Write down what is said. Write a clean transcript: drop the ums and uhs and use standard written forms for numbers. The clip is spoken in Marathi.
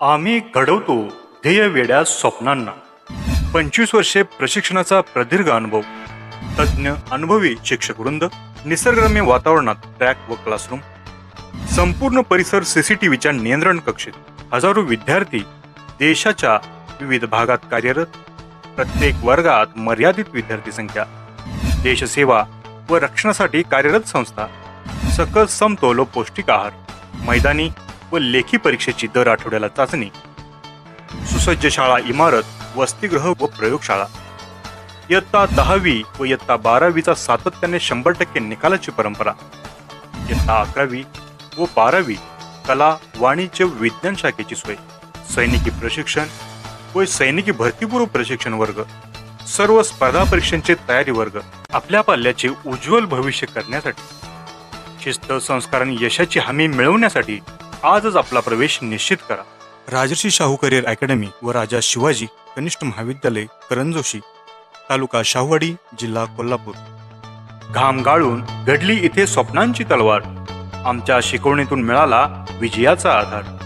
आम्ही घडवतो ध्येय वेड्या स्वप्नांना. 25 वर्षे प्रशिक्षणाचा प्रदीर्घ अनुभव, तज्ज्ञ अनुभवी शिक्षक वृंद, निसर्गरम्य वातावरणात ट्रॅक व क्लासरूम, संपूर्ण परिसर सीसीटीव्हीच्या नियंत्रण कक्षेत, हजारो विद्यार्थी देशाच्या विविध भागात कार्यरत, प्रत्येक वर्गात मर्यादित विद्यार्थी संख्या, देशसेवा व रक्षणासाठी कार्यरत संस्था, सकल समतोल व पौष्टिक आहार, मैदानी व लेखी परीक्षेची दर आठवड्याला चाचणी, सुसज्ज शाळा इमारत, वसतिगृह व प्रयोगशाळा, इयत्ता 10वी व इयत्ता 12वीचा सातत्याने 100% निकालाची परंपरा, इयत्ता 11वी व 12वी कला, वाणिज्य, विज्ञान शाखेची सोय, सैनिकी प्रशिक्षण व सैनिकी भरतीपूर्व प्रशिक्षण वर्ग, सर्व स्पर्धा परीक्षांचे तयारी वर्ग. आपल्या पाल्याचे उज्ज्वल भविष्य करण्यासाठी, शिस्त, संस्कार आणि यशाची हमी मिळवण्यासाठी आजच आपला प्रवेश निश्चित करा. राजर्षी शाहू करिअर अकॅडमी व राजा शिवाजी कनिष्ठ महाविद्यालय, करंजोशी, तालुका शाहूवाडी, जिल्हा कोल्हापूर. घाम गाळून घडली इथे स्वप्नांची तलवार, आमच्या शिकवणीतून मिळाला विजयाचा आधार.